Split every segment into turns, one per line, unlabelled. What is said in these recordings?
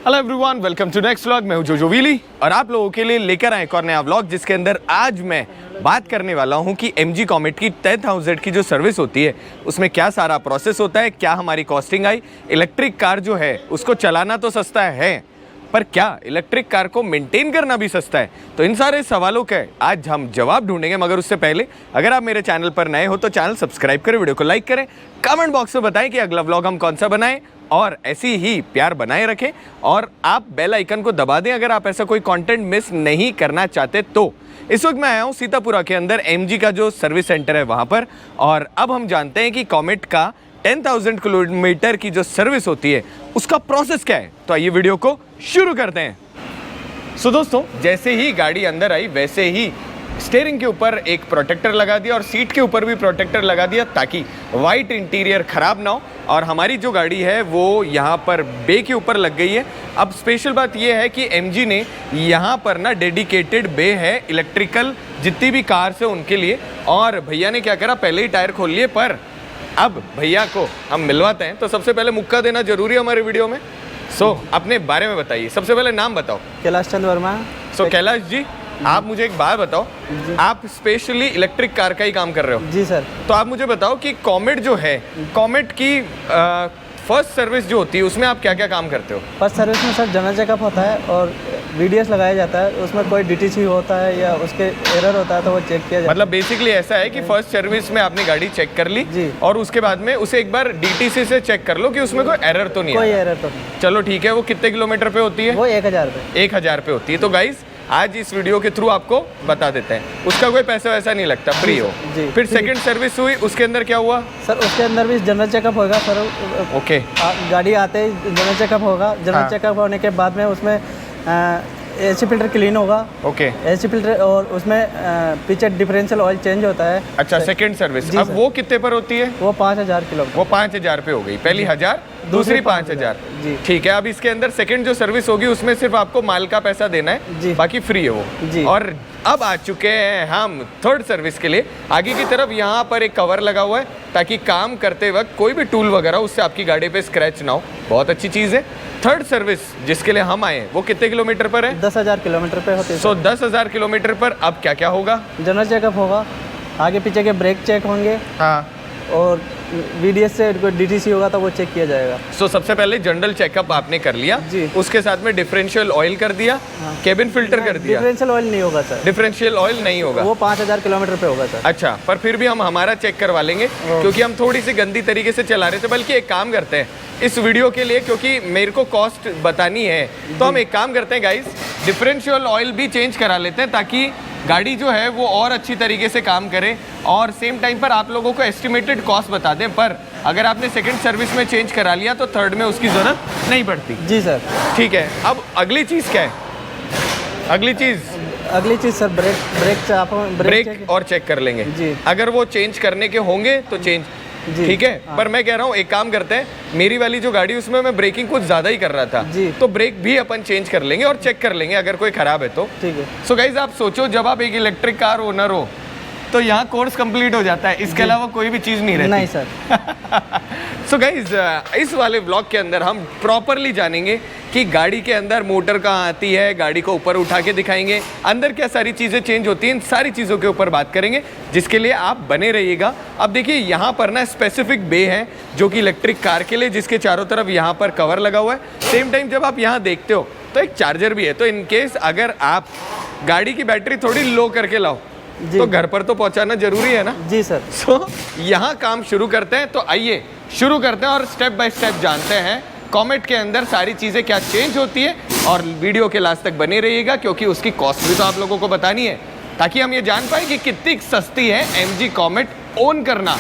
Hello everyone, welcome to next vlog. मैं हूं जोजो व्हीली और आप लोगों के लिए लेकर आए एक और नया व्लॉग, जिसके अंदर आज मैं बात करने वाला हूं कि MG कॉमेट की 10,000 की जो सर्विस होती है उसमें क्या सारा प्रोसेस होता है, क्या हमारी कॉस्टिंग आई। इलेक्ट्रिक कार जो है उसको चलाना तो सस्ता है, पर क्या इलेक्ट्रिक कार को मेंटेन करना भी सस्ता है? तो इन सारे सवालों के आज हम जवाब ढूंढेंगे। मगर उससे पहले अगर आप मेरे चैनल पर नए हो तो चैनल सब्सक्राइब करें, वीडियो को लाइक करें, कमेंट बॉक्स में बताएं कि अगला व्लॉग हम कौन सा बनाएं और ऐसी ही प्यार बनाए रखें। और आप बेल आइकन को दबा दें अगर आप ऐसा कोई कंटेंट मिस नहीं करना चाहते तो। इस वक्त मैं आया हूँ सीतापुरा के अंदर MG का जो सर्विस सेंटर है वहाँ पर, और अब हम जानते हैं कि कॉमेट का 10,000 किलोमीटर की जो सर्विस होती है उसका प्रोसेस क्या है। तो आइए वीडियो को शुरू करते हैं। सो दोस्तों, जैसे ही गाड़ी अंदर आई वैसे ही स्टीयरिंग के ऊपर एक प्रोटेक्टर लगा दिया और सीट के ऊपर भी प्रोटेक्टर लगा दिया ताकि वाइट इंटीरियर ख़राब ना हो। और हमारी जो गाड़ी है वो यहाँ पर बे के ऊपर लग गई है। अब स्पेशल बात यह है कि MG ने यहाँ पर ना डेडिकेटेड बे है इलेक्ट्रिकल जितनी भी कार्स है उनके लिए। और भैया ने क्या करा, पहले ही टायर खोल लिए, पर अब भैया को हम मिलवाते हैं। तो सबसे पहले मुक्का देना जरूरी है हमारे वीडियो में। अपने बारे में बताइए, सबसे पहले नाम बताओ।
कैलाश चंद वर्मा।
कैलाश जी, आप मुझे एक बात बताओ, आप स्पेशली इलेक्ट्रिक कार का ही काम कर रहे हो?
जी सर।
तो आप मुझे बताओ कि कॉमेट जो है, कॉमेट की फर्स्ट सर्विस जो होती है उसमें आप क्या क्या काम करते हो?
फर्स्ट सर्विस में सर जनरल चेकअप होता है और VDS लगाया जाता है। उसमें कोई DTC होता है या उसके एरर होता है तो वो चेक किया जाता है।
मतलब बेसिकली ऐसा है कि फर्स्ट सर्विस में आपने गाड़ी चेक कर ली
जी,
और उसके बाद में उसे एक बार DTC से चेक कर लो कि उसमें कोई एरर तो नहीं है।
कोई एरर तो नहीं।
चलो ठीक है। वो कितने किलोमीटर पे होती है?
वो 1000 रुपये।
1000 पे होती है। तो गाइस आज इस वीडियो के थ्रू आपको बता देते हैं, उसका कोई पैसा वैसा नहीं लगता, फ्री हो
जी।
फिर सेकंड सर्विस हुई, उसके अंदर क्या हुआ
सर? उसके अंदर भी जनरल चेकअप होगा सर।
ओके।
गाड़ी आते ही जनरल चेकअप होगा। जनरल चेकअप होने के बाद में उसमें AC फिल्टर क्लीन होगा।
ओके।
AC फिल्टर, और उसमें पीछे डिफरेंशियल ऑयल चेंज होता है।
अच्छा, सेकंड सर्विस। अब वो कितने पर होती है?
वो 5000 किलोमीटर।
वो 5000 पे हो गई, पहली 1000 दूसरी 5000
जी।
ठीक है। अब इसके अंदर सेकंड जो सर्विस होगी उसमें सिर्फ आपको माल का पैसा देना है
जी,
बाकी फ्री है वो
जी।
और अब आ चुके हैं हम थर्ड सर्विस के लिए। आगे की तरफ यहाँ पर एक कवर लगा हुआ है ताकि काम करते वक्त कोई भी टूल वगैरह उससे आपकी गाड़ी पे स्क्रैच ना हो। बहुत अच्छी चीज़ है। थर्ड सर्विस जिसके लिए हम आए वो कितने किलोमीटर पर है?
10,000 किलोमीटर पे होती है।
10,000 किलोमीटर पर अब क्या क्या होगा?
जनरल चेकअप होगा, आगे पीछे के ब्रेक चेक होंगे,
हाँ,
और VDS से DTC होगा तो वो चेक किया जाएगा।
सबसे पहले जनरल चेकअप आपने कर लिया
जी।
उसके साथ में डिफरेंशियल ऑयल कर दिया,
हाँ।
केबिन फिल्टर कर दिया।
डिफरेंशियल ऑयल नहीं होगा सर।
डिफरेंशियल ऑयल नहीं होगा,
वो 5000 किलोमीटर पे होगा सर।
अच्छा, पर फिर भी हम हमारा चेक करवा लेंगे क्योंकि हम थोड़ी सी गंदी तरीके से चला रहे थे। बल्कि एक काम करते हैं इस वीडियो के लिए, क्योंकि मेरे को कॉस्ट बतानी है, तो हम एक काम करते हैं गाइस, डिफरेंशियल ऑयल भी चेंज करा लेते हैं ताकि गाड़ी जो है वो और अच्छी तरीके से काम करे और सेम टाइम पर आप लोगों को एस्टिमेटेड कॉस्ट बता दें। पर अगर आपने सेकंड सर्विस में चेंज करा लिया तो थर्ड में उसकी ज़रूरत नहीं पड़ती।
जी सर।
ठीक है। अब अगली चीज़ क्या है? अगली चीज़
सर
ब्रेक और चेक कर लेंगे
जी।
अगर वो चेंज करने के होंगे तो चेंज, ठीक है। पर मैं कह रहा हूँ एक काम करते हैं, मेरी वाली जो गाड़ी उसमें मैं ब्रेकिंग कुछ ज़्यादा ही कर रहा था
जी,
तो ब्रेक भी अपन चेंज कर लेंगे और चेक कर लेंगे अगर कोई ख़राब है तो।
ठीक है।
सो गाइज आप सोचो, जब आप एक इलेक्ट्रिक कार ओनर हो तो यहाँ कोर्स कंप्लीट हो जाता है, इसके अलावा कोई भी चीज़ नहीं रहती।
नहीं सर।
सो गाइज इस वाले व्लॉग के अंदर हम प्रॉपरली जानेंगे कि गाड़ी के अंदर मोटर कहाँ आती है, गाड़ी को ऊपर उठा के दिखाएंगे, अंदर क्या सारी चीज़ें चेंज होती हैं, इन सारी चीज़ों के ऊपर बात करेंगे, जिसके लिए आप बने रहिएगा। अब देखिए यहाँ पर ना स्पेसिफिक बे है जो कि इलेक्ट्रिक कार के लिए, जिसके चारों तरफ यहाँ पर कवर लगा हुआ है। सेम टाइम जब आप यहाँ देखते हो तो एक चार्जर भी है, तो इनकेस अगर आप गाड़ी की बैटरी थोड़ी लो करके लाओ तो घर पर तो पहुंचाना जरूरी है ना।
जी सर।
यहाँ काम शुरू करते हैं। तो आइए शुरू करते हैं और स्टेप बाय स्टेप जानते हैं कॉमेट के अंदर सारी चीज़ें क्या चेंज होती है। और वीडियो के लास्ट तक बने रहिएगा क्योंकि उसकी कॉस्ट भी तो आप लोगों को बतानी है ताकि हम ये जान पाए कि कितनी सस्ती है MG कॉमेट ओन करना।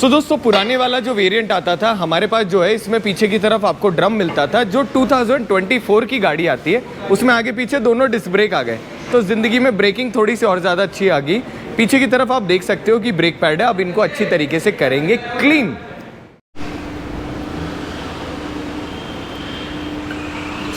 दोस्तों, पुराने वाला जो वेरिएंट आता था हमारे पास जो है, इसमें पीछे की तरफ आपको ड्रम मिलता था। जो 2024 की गाड़ी आती है उसमें आगे पीछे दोनों डिस्क ब्रेक आ गए, तो ज़िंदगी में ब्रेकिंग थोड़ी सी और ज़्यादा अच्छी आ गई। पीछे की तरफ आप देख सकते हो कि ब्रेक पैड है, अब इनको अच्छी तरीके से करेंगे क्लीन।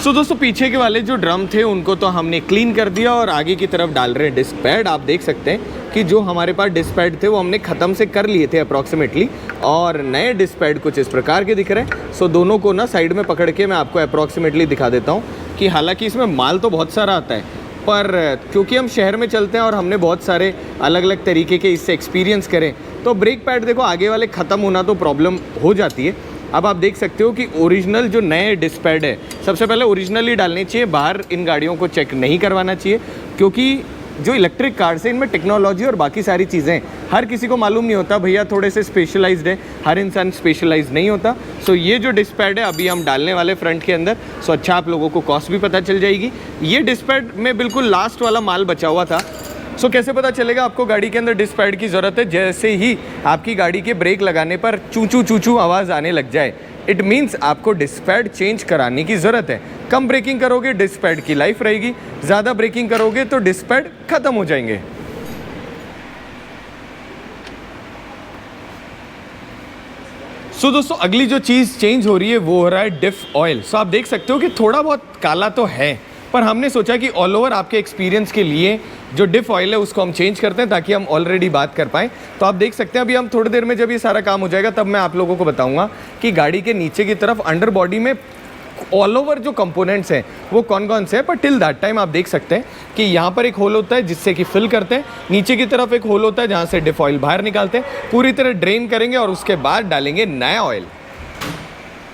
दोस्तों, पीछे के वाले जो ड्रम थे उनको तो हमने क्लीन कर दिया और आगे की तरफ डाल रहे हैं डिस्क पैड। आप देख सकते हैं कि जो हमारे पास डिस्क पैड थे वो हमने ख़त्म से कर लिए थे अप्रॉक्सीमेटली, और नए डिस्क पैड कुछ इस प्रकार के दिख रहे हैं। सो दोनों को ना साइड में पकड़ के मैं आपको अप्रॉक्सीमेटली दिखा देता हूँ कि हालांकि इसमें माल तो बहुत सारा आता है, पर क्योंकि हम शहर में चलते हैं और हमने बहुत सारे अलग अलग तरीके के इससे एक्सपीरियंस करें, तो ब्रेक पैड देखो आगे वाले ख़त्म होना तो प्रॉब्लम हो जाती है। अब आप देख सकते हो कि ओरिजिनल जो नए डिस्क पैड है, सबसे पहले ओरिजिनल ही डालने चाहिए, बाहर इन गाड़ियों को चेक नहीं करवाना चाहिए, क्योंकि जो इलेक्ट्रिक कार्स है इनमें टेक्नोलॉजी और बाकी सारी चीज़ें हर किसी को मालूम नहीं होता। भैया थोड़े से स्पेशलाइज्ड है, हर इंसान स्पेशलाइज नहीं होता। सो ये जो डिस्क पैड है अभी हम डालने वाले फ्रंट के अंदर, सो अच्छा आप लोगों को कॉस्ट भी पता चल जाएगी। ये डिस्क पैड में बिल्कुल लास्ट वाला माल बचा हुआ था। सो कैसे पता चलेगा आपको गाड़ी के अंदर डिस्क पैड की ज़रूरत है? जैसे ही आपकी गाड़ी के ब्रेक लगाने पर चूचू चूचू आवाज़ आने लग जाए, इट मीन्स आपको डिस्क पैड चेंज कराने की ज़रूरत है। कम ब्रेकिंग करोगे डिस्क पैड की लाइफ रहेगी, ज़्यादा ब्रेकिंग करोगे तो डिस्क पैड ख़त्म हो जाएंगे। सो दोस्तों अगली जो चीज़ चेंज हो रही है वो हो रहा है डिफ ऑयल। सो आप देख सकते हो कि थोड़ा बहुत काला तो है, पर हमने सोचा कि ऑल ओवर आपके एक्सपीरियंस के लिए जो डिफ ऑयल है उसको हम चेंज करते हैं ताकि हम ऑलरेडी बात कर पाएँ। तो आप देख सकते हैं अभी हम थोड़ी देर में जब ये सारा काम हो जाएगा तब मैं आप लोगों को बताऊंगा कि गाड़ी के नीचे की तरफ अंडर बॉडी में ऑल ओवर जो कंपोनेंट्स हैं वो कौन कौन से हैं। पर टिल दैट टाइम आप देख सकते हैं कि यहाँ पर एक होल होता है जिससे कि फिल करते हैं, नीचे की तरफ एक होल होता है जहाँ से डिफ ऑयल बाहर निकालते हैं, पूरी तरह ड्रेन करेंगे और उसके बाद डालेंगे नया ऑयल।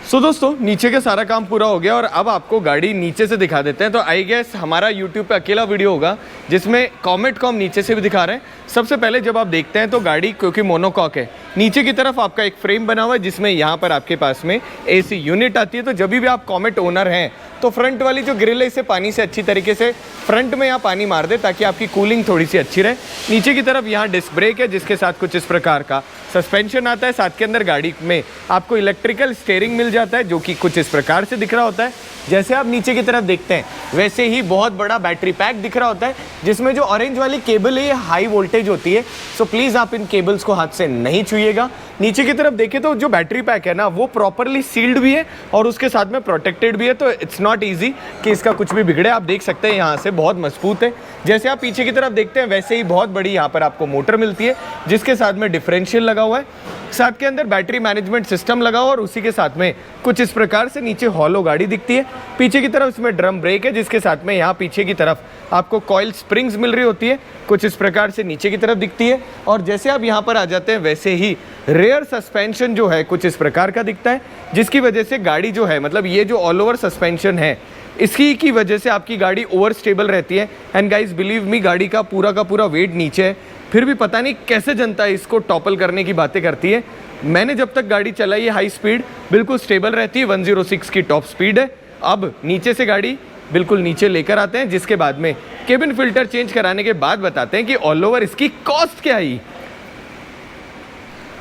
सो दोस्तों नीचे का सारा काम पूरा हो गया और अब आपको गाड़ी नीचे से दिखा देते हैं। तो आई गेस हमारा यूट्यूब पे अकेला वीडियो होगा जिसमें कॉमेट को हम नीचे से भी दिखा रहे हैं। सबसे पहले जब आप देखते हैं तो गाड़ी क्योंकि मोनोकॉक है, नीचे की तरफ आपका एक फ्रेम बना हुआ है जिसमें यहाँ पर आपके पास में AC यूनिट आती है। तो जब भी आप कॉमेट ओनर हैं तो फ्रंट वाली जो ग्रिल है इसे पानी से अच्छी तरीके से फ्रंट में यहाँ पानी मार दे ताकि आपकी कूलिंग थोड़ी सी अच्छी रहे। नीचे की तरफ यहाँ डिस्क ब्रेक है जिसके साथ कुछ इस प्रकार का सस्पेंशन आता है। साथ के अंदर गाड़ी में आपको इलेक्ट्रिकल स्टीयरिंग मिल जाता है जो कि कुछ इस प्रकार से दिख रहा होता है। जैसे आप नीचे की तरफ देखते हैं वैसे ही बहुत बड़ा बैटरी पैक दिख रहा होता है जिसमें जो ऑरेंज वाली केबल है ये हाई वोल्टेज होती है। सो प्लीज़ आप इन केबल्स को हाथ से नहीं छूइएगा। नीचे की तरफ देखें तो जो बैटरी पैक है ना वो प्रॉपरली सील्ड भी है और उसके साथ में प्रोटेक्टेड भी है, तो इट्स नॉट ईजी कि इसका कुछ भी बिगड़े। आप देख सकते हैं यहाँ से बहुत मजबूत है। जैसे आप पीछे की तरफ देखते हैं वैसे ही बहुत बड़ी यहाँ पर आपको मोटर मिलती है जिसके साथ में डिफरेंशियल लगा हुआ है, साथ के अंदर बैटरी मैनेजमेंट सिस्टम लगा हुआ और उसी के साथ में कुछ इस प्रकार से नीचे हॉलो गाड़ी दिखती है। पीछे की तरफ इसमें ड्रम ब्रेक है जिसके साथ में यहाँ पीछे की तरफ आपको कॉइल स्प्रिंग्स मिल रही होती है, कुछ इस प्रकार से नीचे की तरफ दिखती है। और जैसे आप यहाँ पर आ जाते हैं वैसे ही रेयर सस्पेंशन जो है कुछ इस प्रकार का दिखता है जिसकी वजह से गाड़ी जो है मतलब ये जो ऑल ओवर सस्पेंशन है इसकी की वजह से आपकी गाड़ी ओवर स्टेबल रहती है। एंड गाइज बिलीव मी गाड़ी का पूरा वेट नीचे है, फिर भी पता नहीं कैसे जनता इसको टॉपल करने की बातें करती है। मैंने जब तक गाड़ी चलाई है हाई स्पीड बिल्कुल स्टेबल रहती है, 106 की टॉप स्पीड है। अब नीचे से गाड़ी बिल्कुल नीचे लेकर आते हैं जिसके बाद में केबिन फिल्टर चेंज कराने के बाद बताते हैं कि ऑल ओवर इसकी कॉस्ट क्या आई।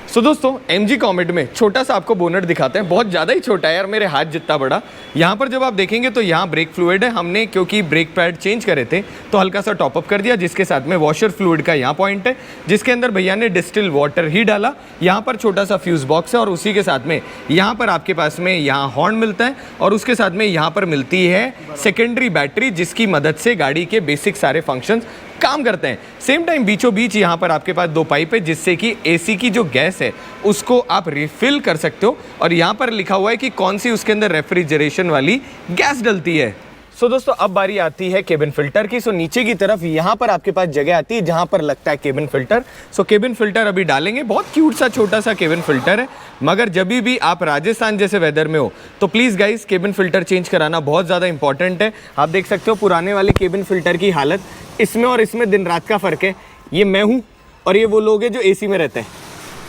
सो दोस्तों MG कॉमेट में छोटा सा आपको बोनट दिखाते हैं, बहुत ज़्यादा ही छोटा है यार, मेरे हाथ जितना बड़ा। यहाँ पर जब आप देखेंगे तो यहाँ ब्रेक फ्लूइड है, हमने क्योंकि ब्रेक पैड चेंज करे थे तो हल्का सा टॉपअप कर दिया जिसके साथ में वॉशर फ्लूइड का यहाँ पॉइंट है जिसके अंदर भैया ने डिस्टिल वाटर ही डाला। यहाँ पर छोटा सा फ्यूज़ बॉक्स है और उसी के साथ में यहाँ पर आपके पास में यहाँ हॉर्न मिलता है और उसके साथ में यहाँ पर मिलती है सेकेंडरी बैटरी जिसकी मदद से गाड़ी के बेसिक सारे फंक्शंस काम करते हैं। सेम टाइम बीचों बीच यहाँ पर आपके पास 2 पाइप है जिससे कि AC की जो गैस है उसको आप रिफिल कर सकते हो और यहाँ पर लिखा हुआ है कि कौन सी उसके अंदर रेफ्रिजरेशन वाली गैस डलती है। सो दोस्तों अब बारी आती है केबिन फिल्टर की। सो नीचे की तरफ यहाँ पर आपके पास जगह आती है जहाँ पर लगता है केबिन फिल्टर। सो केबिन फिल्टर अभी डालेंगे, बहुत क्यूट सा छोटा सा केबिन फिल्टर है, मगर जब भी आप राजस्थान जैसे वेदर में हो तो please guys cabin filter change कराना बहुत ज़्यादा इंपॉर्टेंट है। आप देख सकते हो पुराने वाले केबिन फिल्टर की हालत, इसमें और इसमें दिन रात का फ़र्क है। ये मैं हूँ और ये वो लोग हैं जो AC में रहते हैं।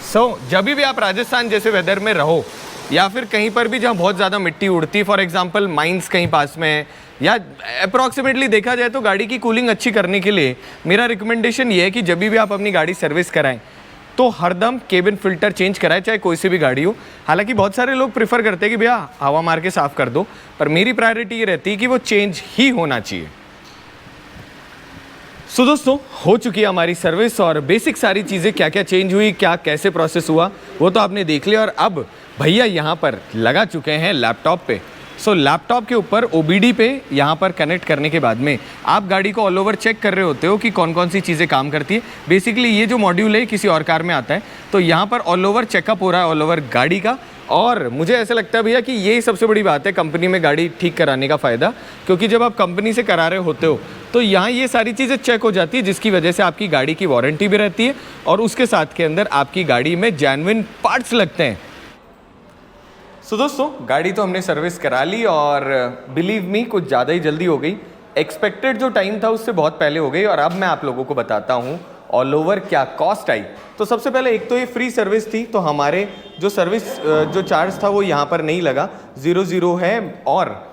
सो जब भी आप राजस्थान जैसे वेदर में रहो या फिर कहीं पर भी जहाँ बहुत ज़्यादा मिट्टी उड़ती, फॉर एग्जांपल माइंस कहीं पास में है, या अप्रॉक्सीमेटली देखा जाए तो गाड़ी की कूलिंग अच्छी करने के लिए मेरा रिकमेंडेशन ये है कि जब भी आप अपनी गाड़ी सर्विस कराएं तो हरदम केबिन फिल्टर चेंज कराएं, चाहे कोई सी भी गाड़ी हो। हालांकि बहुत सारे लोग प्रेफर करते हैं कि भैया हवा मार के साफ़ कर दो, पर मेरी प्रायोरिटी ये रहती है कि वो चेंज ही होना चाहिए। सो दोस्तों हो चुकी है हमारी सर्विस और बेसिक सारी चीज़ें क्या क्या चेंज हुई, क्या कैसे प्रोसेस हुआ वो तो आपने देख लिया। और अब भैया यहाँ पर लगा चुके हैं लैपटॉप पे। सो लैपटॉप के ऊपर OBD पे यहाँ पर कनेक्ट करने के बाद में आप गाड़ी को ऑल ओवर चेक कर रहे होते हो कि कौन कौन सी चीज़ें काम करती है। बेसिकली ये जो मॉड्यूल है किसी और कार में आता है, तो यहाँ पर ऑल ओवर चेकअप हो रहा है ऑल ओवर गाड़ी का। और मुझे ऐसा लगता है भैया कि यही सबसे बड़ी बात है कंपनी में गाड़ी ठीक कराने का फ़ायदा, क्योंकि जब आप कंपनी से करा रहे होते हो तो यहाँ ये सारी चीज़ें चेक हो जाती है, जिसकी वजह से आपकी गाड़ी की वारंटी भी रहती है और उसके साथ के अंदर आपकी गाड़ी में जेन्युइन पार्ट्स लगते हैं। सो दोस्तों, गाड़ी तो हमने सर्विस करा ली और बिलीव मी कुछ ज़्यादा ही जल्दी हो गई। एक्सपेक्टेड जो टाइम था उससे बहुत पहले हो गई। और अब मैं आप लोगों को बताता हूँ ऑल ओवर क्या कॉस्ट आई। तो सबसे पहले एक तो ये फ्री सर्विस थी, तो हमारे जो सर्विस जो चार्ज था वो यहाँ पर नहीं लगा, 0 है। और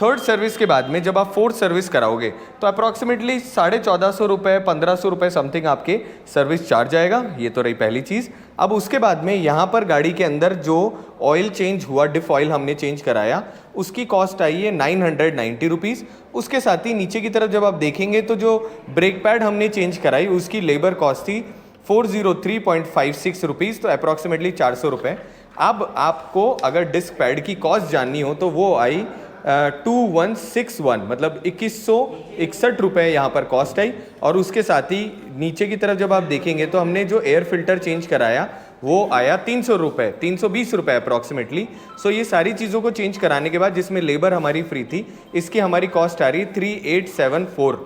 थर्ड सर्विस के बाद में जब आप फोर्थ सर्विस कराओगे तो अप्रॉक्सीमेटली 1450 रुपये 1500 रुपये समथिंग आपके सर्विस चार्ज आएगा। ये तो रही पहली चीज़। अब उसके बाद में यहाँ पर गाड़ी के अंदर जो ऑयल चेंज हुआ, डिफ ऑयल हमने चेंज कराया, उसकी कॉस्ट आई है 990 रुपीज़। उसके साथ ही नीचे की तरफ जब आप देखेंगे तो जो ब्रेक पैड हमने चेंज कराई उसकी लेबर कॉस्ट थी 403.56 रुपीज़, तो अप्रॉक्सीमेटली 400 रुपये। अब आपको अगर डिस्क पैड की कॉस्ट जाननी हो तो वो आई 2161, मतलब 2161 रुपये यहाँ पर कॉस्ट आई। और उसके साथ ही नीचे की तरफ जब आप देखेंगे तो हमने जो एयर फिल्टर चेंज कराया वो आया 300 रुपये, 320 रुपये अप्रॉक्सीमेटली। सो ये सारी चीज़ों को चेंज कराने के बाद जिसमें लेबर हमारी फ्री थी, इसकी हमारी कॉस्ट आ रही 3874।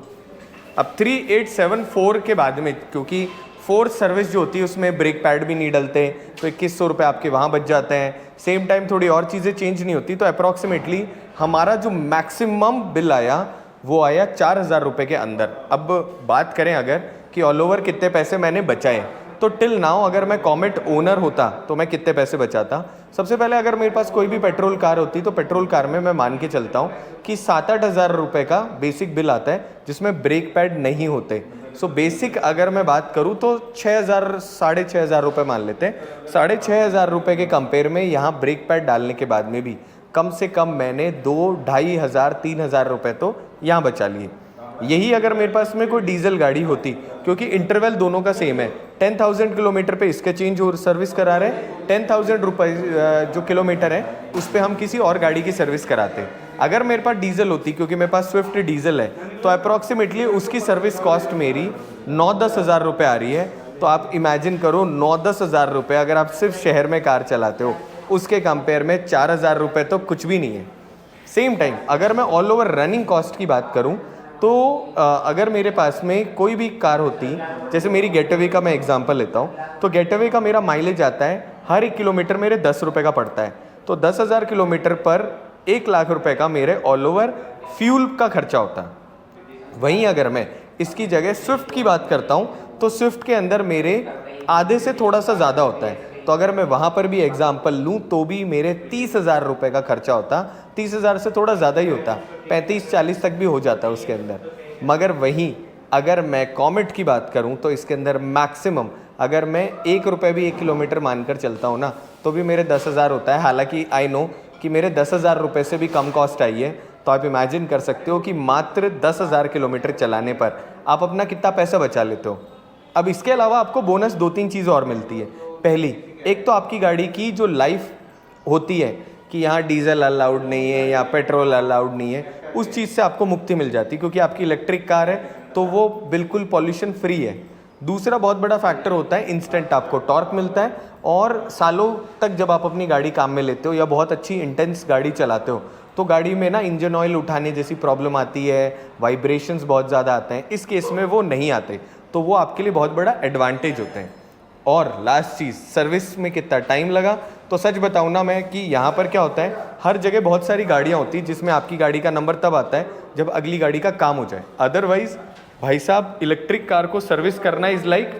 अब 3874 के बाद में, क्योंकि फोर्थ सर्विस जो होती है उसमें ब्रेक पैड भी नहीं डलते, तो 2100 रुपये आपके वहाँ बच जाते हैं। सेम टाइम थोड़ी और चीज़ें चेंज नहीं होती, तो अप्रॉक्सीमेटली हमारा जो मैक्सिमम बिल आया वो आया 4000 रुपये के अंदर। अब बात करें अगर कि ऑल ओवर कितने पैसे मैंने बचाए, तो टिल नाउ अगर मैं कॉमेट ओनर होता तो मैं कितने पैसे बचाता। सबसे पहले अगर मेरे पास कोई भी पेट्रोल कार होती तो पेट्रोल कार में मैं मान के चलता हूँ कि 7-8 हज़ार रुपये का बेसिक बिल आता है जिसमें ब्रेक पैड नहीं होते। सो बेसिक अगर मैं बात करूँ तो 6000 साढ़े 6000 रुपये मान लेते हैं। 6500 रुपये के कंपेयर में यहाँ ब्रेक पैड डालने के बाद में भी कम से कम मैंने 2-2,500-3,000 रुपये तो यहाँ बचा लिए। यही अगर मेरे पास में कोई डीजल गाड़ी होती, क्योंकि इंटरवल दोनों का सेम है, 10,000 किलोमीटर पे इसके चेंज और सर्विस करा रहे हैं, 10,000 रुपये जो किलोमीटर है उस पर हम किसी और गाड़ी की सर्विस कराते। अगर मेरे पास डीजल होती, क्योंकि मेरे पास स्विफ्ट डीजल है, तो अप्रॉक्सीमेटली उसकी सर्विस कॉस्ट मेरी 9-10 हज़ार रुपये आ रही है। तो आप इमेजिन करो 9-10 हज़ार रुपये अगर आप सिर्फ शहर में कार चलाते हो, उसके कंपेयर में 4000 रुपये तो कुछ भी नहीं है। सेम टाइम अगर मैं ऑल ओवर रनिंग कॉस्ट की बात करूं तो अगर मेरे पास में कोई भी कार होती, जैसे मेरी गेटअवे का मैं एग्जांपल लेता हूं, तो गेटअवे का मेरा माइलेज आता है हर 1 किलोमीटर मेरे 10 रुपये का पड़ता है। तो 10,000 किलोमीटर पर 1 लाख रुपए का मेरे ऑल ओवर फ्यूल का खर्चा होता है। वहीं अगर मैं इसकी जगह स्विफ्ट की बात करता हूँ तो स्विफ्ट के अंदर मेरे आधे से थोड़ा सा ज़्यादा होता है। तो अगर मैं वहाँ पर भी एग्जाम्पल लूँ तो भी मेरे 30,000 रुपये का खर्चा होता, 30,000 से थोड़ा ज़्यादा ही होता, 35-40 तक भी हो जाता है उसके अंदर। मगर वहीं अगर मैं कॉमेट की बात करूँ तो इसके अंदर मैक्सिमम अगर मैं 1 रुपये भी 1 किलोमीटर मानकर चलता हूँ ना, तो भी मेरे 10,000 होता है। हालांकि आई नो कि मेरे 10,000 रुपये से भी कम कॉस्ट आई है, तो आप इमेजिन कर सकते हो कि मात्र 10,000 किलोमीटर चलाने पर आप अपना कितना पैसा बचा लेते हो। अब इसके अलावा आपको बोनस 2-3 चीज़ और मिलती है। पहली, एक तो आपकी गाड़ी की जो लाइफ होती है कि यहाँ डीजल अलाउड नहीं है या पेट्रोल अलाउड नहीं है, उस चीज़ से आपको मुक्ति मिल जाती है, क्योंकि आपकी इलेक्ट्रिक कार है तो वो बिल्कुल पॉल्यूशन फ्री है। दूसरा बहुत बड़ा फैक्टर होता है इंस्टेंट आपको टॉर्क मिलता है, और सालों तक जब आप अपनी गाड़ी काम में लेते हो या बहुत अच्छी इंटेंस गाड़ी चलाते हो तो गाड़ी में ना इंजन ऑयल उठाने जैसी प्रॉब्लम आती है, वाइब्रेशंस बहुत ज़्यादा आते हैं। इस केस में वो नहीं आते, तो वो आपके लिए बहुत बड़ा एडवांटेज होते हैं। और लास्ट चीज़, सर्विस में कितना टाइम लगा, तो सच बताऊँ ना मैं कि यहाँ पर क्या होता है, हर जगह बहुत सारी गाड़ियाँ होती हैं जिसमें आपकी गाड़ी का नंबर तब आता है जब अगली गाड़ी का काम हो जाए। अदरवाइज भाई साहब इलेक्ट्रिक कार को सर्विस करना इज़ लाइक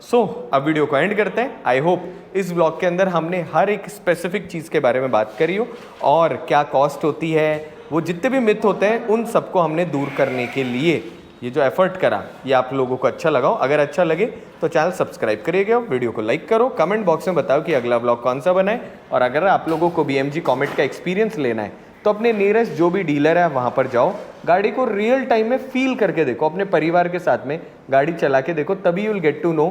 सो। अब वीडियो को एंड करते हैं। आई होप इस ब्लॉग के अंदर हमने हर एक स्पेसिफिक चीज़ के बारे में बात करी हो, और क्या कॉस्ट होती है, वो जितने भी मिथ होते हैं उन सबको हमने दूर करने के लिए ये जो एफर्ट करा, ये आप लोगों को अच्छा लगा हो। अगर अच्छा लगे तो चैनल सब्सक्राइब करिएगा, वीडियो को लाइक करो, कमेंट बॉक्स में बताओ कि अगला ब्लॉग कौन सा बनाए। और अगर आप लोगों को BMG कॉमेट का एक्सपीरियंस लेना है तो अपने नियरेस्ट जो भी डीलर है वहाँ पर जाओ, गाड़ी को रियल टाइम में फील करके देखो, अपने परिवार के साथ में गाड़ी चला के देखो, तभी you will get to know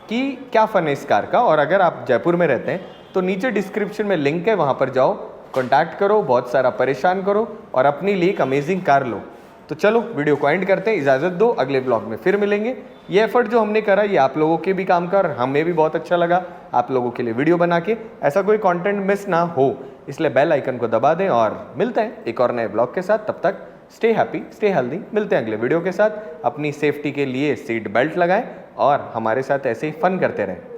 कि क्या फ़न है इस कार का। और अगर आप जयपुर में रहते हैं तो नीचे डिस्क्रिप्शन में लिंक है, वहाँ पर जाओ, कॉन्टैक्ट करो, बहुत सारा परेशान करो और अपने लिए एक अमेजिंग कार लो। तो चलो वीडियो को एंड करते हैं, इजाज़त दो, अगले ब्लॉग में फिर मिलेंगे। ये एफर्ट जो हमने करा ये आप लोगों के भी काम कर, हमें भी बहुत अच्छा लगा आप लोगों के लिए वीडियो बना के। ऐसा कोई कंटेंट मिस ना हो इसलिए बेल आइकन को दबा दें और मिलते हैं एक और नए ब्लॉग के साथ। तब तक स्टे हैप्पी, स्टे हेल्दी। मिलते हैं अगले वीडियो के साथ। अपनी सेफ्टी के लिए सीट बेल्ट लगाएं और हमारे साथ ऐसे ही फन करते रहें।